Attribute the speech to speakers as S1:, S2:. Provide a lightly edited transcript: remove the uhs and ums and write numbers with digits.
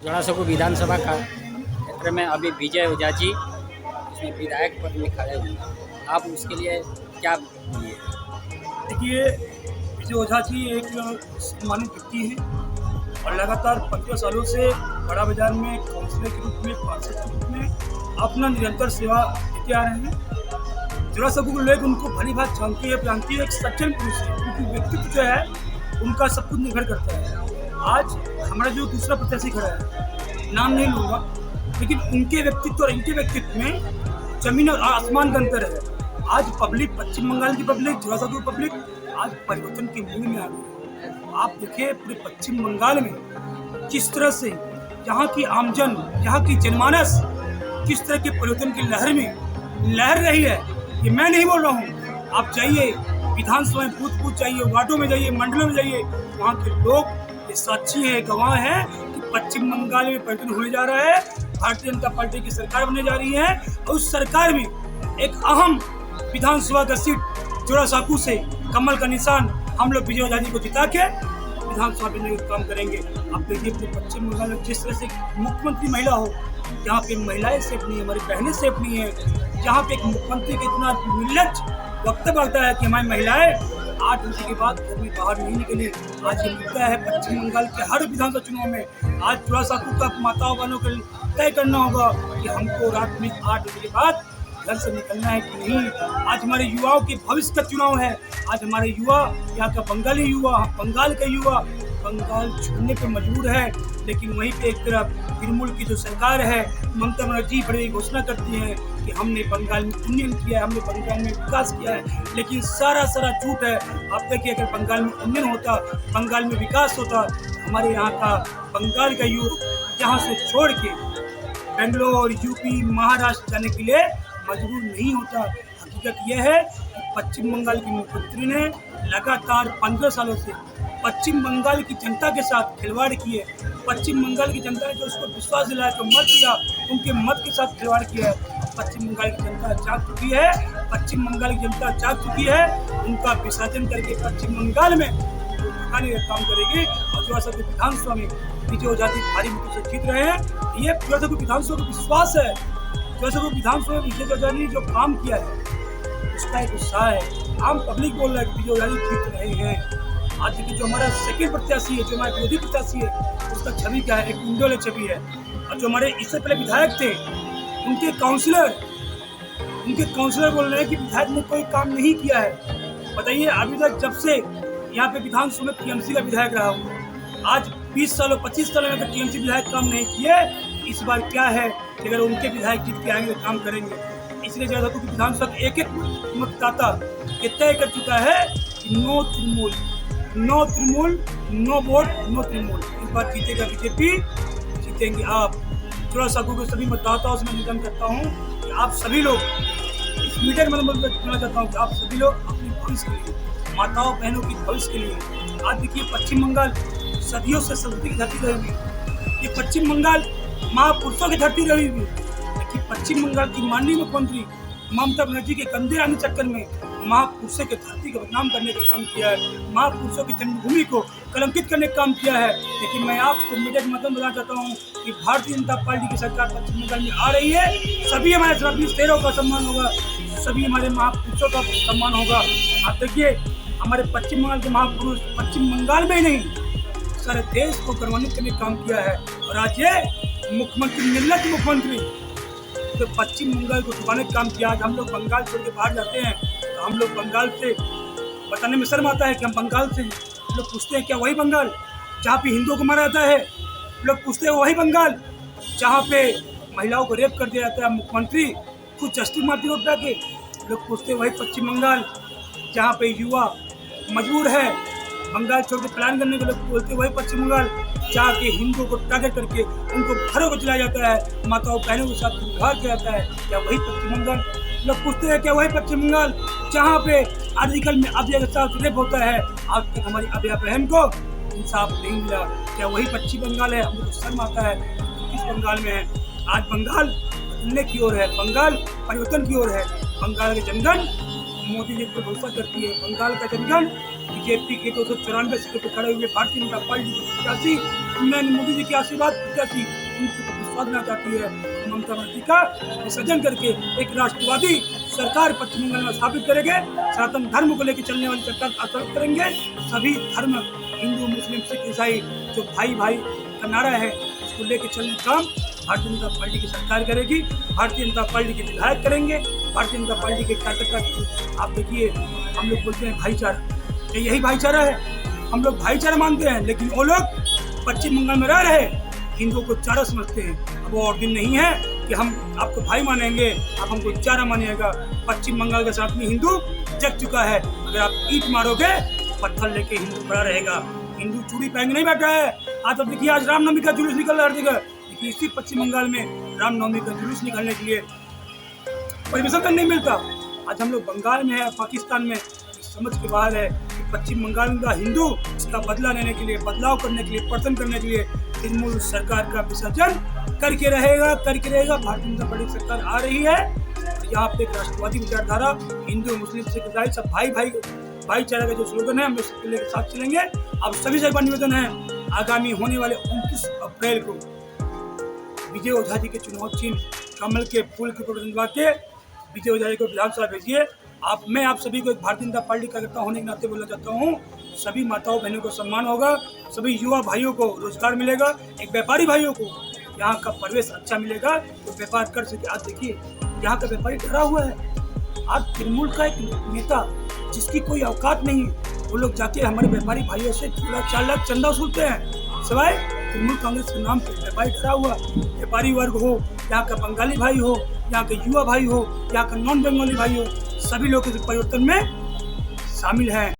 S1: जोड़ासाँकू विधानसभा का क्षेत्र में अभी विजय ओझा जी इसमें विधायक पद में खड़े हुए हैं। आप उसके लिए क्या बोलिए?
S2: देखिए, विजय ओझा जी एक सम्मानित व्यक्ति हैं और लगातार 15 सालों से बड़ा बाजार में काउंसलर के रूप में, पार्षद के रूप में अपना निरंतर सेवा देते आ रहे हैं। जोड़ासाँकू के लोग उनको भली बात जानते हैं, एक सज्जन पुरुष है। उनकी व्यक्तित्व जो है उनका सब कुछ निर्भर करता है। आज हमारा जो दूसरा प्रत्याशी खड़ा है, नाम नहीं लूँगा, लेकिन उनके व्यक्तित्व और इनके व्यक्तित्व में जमीन और आसमान का अंतर है। आज पब्लिक, पश्चिम बंगाल की पब्लिक, जोड़ासाँकू पब्लिक आज परिवर्तन की मूड में आ गई है। आप देखिए पूरे पश्चिम बंगाल में किस तरह से यहाँ की आमजन, यहाँ की जनमानस किस तरह के परिवर्तन की लहर में लहर रही है। ये मैं नहीं बोल रहा हूँ, आप जाइए विधानसभा में, बूथ जाइए, वार्डों में जाइए, मंडलों में जाइए, वहाँ के लोग ये साक्षी है, गवाह है कि पश्चिम बंगाल में परिवर्तन होने जा रहा है। भारतीय जनता पार्टी की सरकार बनने जा रही है और उस सरकार में एक अहम विधानसभा का सीट जोड़ासाँकू से कमल का निशान हम लोग विजय ओझा जी को जिता के विधानसभा बनने का काम करेंगे। आप देखिए पूरे पश्चिम बंगाल में जिस तरह से मुख्यमंत्री महिला हो, जहाँ पे महिलाएं सेफ नहीं है, हमारी बहनें सेफ नहीं है, जहाँ पे एक मुख्यमंत्री का इतना निर्लज वक्तव्य आता है कि हमारी महिलाएं 8 बजे के बाद घर में बाहर नहीं निकली। आज ये मुद्दा है पश्चिम बंगाल के हर विधानसभा चुनाव में। आज जोड़ासाँकू का माताओं बहनों को तय करना होगा कि हमको रात में 8 बजे के बाद घर से निकलना है कि नहीं। आज हमारे युवाओं के भविष्य का चुनाव है। आज हमारे युवा, यहाँ का बंगाली युवा, बंगाल का युवा बंगाल छोड़ने पे मजबूर है, लेकिन वहीं पे एक तरफ तृणमूल की जो सरकार है, ममता बनर्जी बड़ी घोषणा करती है कि हमने बंगाल में उन्नयन किया है, हमने बंगाल में विकास किया है, लेकिन सारा झूठ है। आप देखिए अगर बंगाल में उन्नयन होता, बंगाल में विकास होता, हमारे यहाँ का बंगाल का युवा यहाँ से छोड़ के बेंगलोर, यूपी, महाराष्ट्र जाने के लिए मजबूर नहीं होता। हकीकत यह है कि पश्चिम बंगाल की मुख्यमंत्री ने लगातार 15 सालों से पश्चिम बंगाल की जनता के साथ खिलवाड़ किए। पश्चिम बंगाल की जनता ने जो उसको विश्वास दिलाया, जो मत दिया, उनके मत के साथ खिलवाड़ किया है। पश्चिम बंगाल की जनता जाग चुकी है, पश्चिम बंगाल की जनता जाग चुकी है। उनका विसर्जन करके पश्चिम बंगाल में भगाने का काम करेगी और जोड़ासाँकू विधानसभा में विजय ओझा जी भारी मतों से जीत रहे हैं। ये जोड़ासाँकू विधानसभा का विश्वास है। जोड़ासाँकू विधानसभा में विजय ओझा ने जो काम किया है उसका एक उत्साह है। आम पब्लिक बोल रहा है कि विजय ओझा जी जीत रहे हैं। आज की जो हमारा सेकेंड प्रत्याशी है, जो हमारा विरोधी प्रत्याशी है, उसका छवि क्या है? एक इंडोले छवि है। और जो हमारे इससे पहले विधायक थे, उनके काउंसलर बोल रहे हैं कि विधायक ने कोई काम नहीं किया है। बताइए, अभी तक जब से यहाँ पे विधानसभा में टीएमसी का विधायक रहा हूँ, आज 20 सालों 25 सालों में अगर टीएमसी विधायक काम नहीं किए, इस बार क्या है कि अगर उनके विधायक जीत के आएंगे तो काम करेंगे। इसलिए जोड़ासाँकू की विधानसभा के एक मतदाता ये तय कर चुका है कि no Trinamool, no vote, no Trinamool. इस बार जीतेगा बीजेपी, जीतेंगे आप। जोड़ासाँकू के सभी मतदाताओं से मैं निवेदन करता हूँ कि आप सभी लोग इस मीडिया में कहना चाहता हूँ कि आप सभी लोग अपने भविष्य के लिए, माताओं बहनों की भविष्य के लिए। आज देखिए पश्चिम बंगाल सदियों से संस्कृति की धरती रही हुई, ये पश्चिम बंगाल महापुरुषों की धरती रही हुई, लेकिन पश्चिम बंगाल की माननीय मुख्यमंत्री ममता बनर्जी के कंधे आने चक्कर में महापुरुषों के धरती को बदनाम करने का काम किया है, महापुरुषों की जन्मभूमि को कलंकित करने का काम किया है। लेकिन मैं आपको मीडिया के माध्यम बताना चाहता हूँ कि भारतीय जनता पार्टी की सरकार पश्चिम बंगाल में आ रही है। सभी हमारे सभी शेरों का सम्मान होगा, सभी हमारे महापुरुषों का सम्मान होगा। आप देखिए हमारे पश्चिम बंगाल के महापुरुष पश्चिम बंगाल में ही नहीं, सारे देश को गौरवान्वित करने का काम किया है। और आज ये मुख्यमंत्री, निर्लज मुख्यमंत्री, तो पश्चिम बंगाल को डुबाने का काम किया। आज हम लोग बंगाल छोड़ के बाहर जाते हैं तो हम लोग बंगाल से बताने में शर्म आता है कि हम बंगाल से। लोग पूछते हैं क्या वही बंगाल जहाँ पे हिंदुओं को मारा जाता है? लोग पूछते हैं वही बंगाल जहाँ पे महिलाओं को रेप कर दिया जाता है, मुख्यमंत्री खुद जस्टिस मारती रोड पे आके? लोग पूछते हैं वही पश्चिम बंगाल जहाँ पे युवा मजबूर है बंगाल छोड़ के प्लान करने के? लोग बोलते हैं वही पश्चिम बंगाल जहाँ के हिंदुओं को टारगेट करके उनको घरों को चलाया जाता है, माताओं बहनों के साथ व्यवहार किया जाता है? क्या वही पश्चिम बंगाल? लोग पूछते हैं क्या वही पश्चिम बंगाल जहाँ पे आर्टिकल में अभया के साथ रेप होता है? आज तक हमारी अभया बहन को इंसाफ नहीं मिला। क्या वही पश्चिम बंगाल है? हमको शर्म आता है किस बंगाल में है। आज बंगाल बदलने की ओर है, बंगाल परिवर्तन की ओर है। बंगाल के जनगण मोदी जी पर भरोसा करती है। बंगाल का जनगण बीजेपी के 294 सीटों पर खड़े हुए भारतीय जनता पार्टी के प्रत्याशी मैं मोदी जी के आशीर्वाद प्रत्याशी उनके ऊपर विश्वास देना चाहती है। ममता बनर्जी का विसर्जन करके एक राष्ट्रवादी सरकार पश्चिम बंगाल में स्थापित करेंगे। सनातन धर्म को लेकर चलने वाली सरकार स्थापित करेंगे। सभी धर्म, हिंदू, मुस्लिम, सिख, ईसाई, जो भाई भाई का नारा है उसको लेकर चलने का काम भारतीय जनता पार्टी की सरकार करेगी। भारतीय जनता पार्टी के विधायक करेंगे। भारतीय जनता पार्टी के कार्यकर्ता, आप देखिए, हम लोग बोलते हैं भाईचारा, तो यही भाईचारा है। हम लोग भाईचारा मानते हैं, लेकिन वो लोग पश्चिम बंगाल में रह रहे हिंदुओं को चारा समझते हैं। अब वो और दिन नहीं है कि हम आपको भाई मानेंगे, आप हमको चारा मानिएगा। पश्चिम बंगाल के साथ में हिंदू जग चुका है। अगर आप ईंट मारोगे, पत्थर लेके हिंदू खड़ा रहेगा। हिंदू चूड़ी पहन नहीं बैठा है। आज अब देखिए, आज रामनवमी का जुलूस निकल रहा है हर जगह, लेकिन इसी पश्चिम बंगाल में रामनवमी का जुलूस निकालने के लिए परमिशन तक नहीं मिलता। आज हम लोग बंगाल में है, पाकिस्तान में, समझ के बाहर है कि पश्चिम बंगाल का हिंदू इसका बदला लेने के लिए, बदलाव करने के लिए, पतन करने के लिए तृणमूल सरकार का विसर्जन करके रहेगा। भारतीय जनता पार्टी की सरकार आ रही है। यहाँ पे एक राष्ट्रवादी विचारधारा, हिंदू, मुस्लिम, सिख, ईसाई सब भाईचारा का जो स्लोगन है, हम इसके लेकर साथ चलेंगे। अब सभी से एक बार निवेदन है, आगामी होने वाले 29 अप्रैल को विजय ओझा जी के चुनाव चिन्ह कमल के फूल के ऊपर बंधवा के विजय ओझा जी को विधानसभा भेजिए। मैं आप सभी को एक भारतीय जनता पार्टी कार्यकर्ता होने के नाते बोलना चाहता हूँ, सभी माताओं बहनों को सम्मान होगा, सभी युवा भाइयों को रोजगार मिलेगा, एक व्यापारी भाइयों को यहाँ का परिवेश अच्छा मिलेगा तो व्यापार कर सके। आज देखिए, यहाँ का व्यापारी डरा हुआ है। आज तृणमूल का एक नेता जिसकी कोई औकात नहीं, वो लोग जाके हमारे व्यापारी भाइयों से 4 लाख चंदा वसूलते हैं, सिवाय तृणमूल कांग्रेस के नाम पे। व्यापारी डरा हुआ, व्यापारी वर्ग हो, यहाँ का बंगाली भाई हो, यहाँ के युवा भाई हो, यहाँ का नॉन बंगाली भाई हो, सभी लोग इस परिवर्तन में शामिल हैं।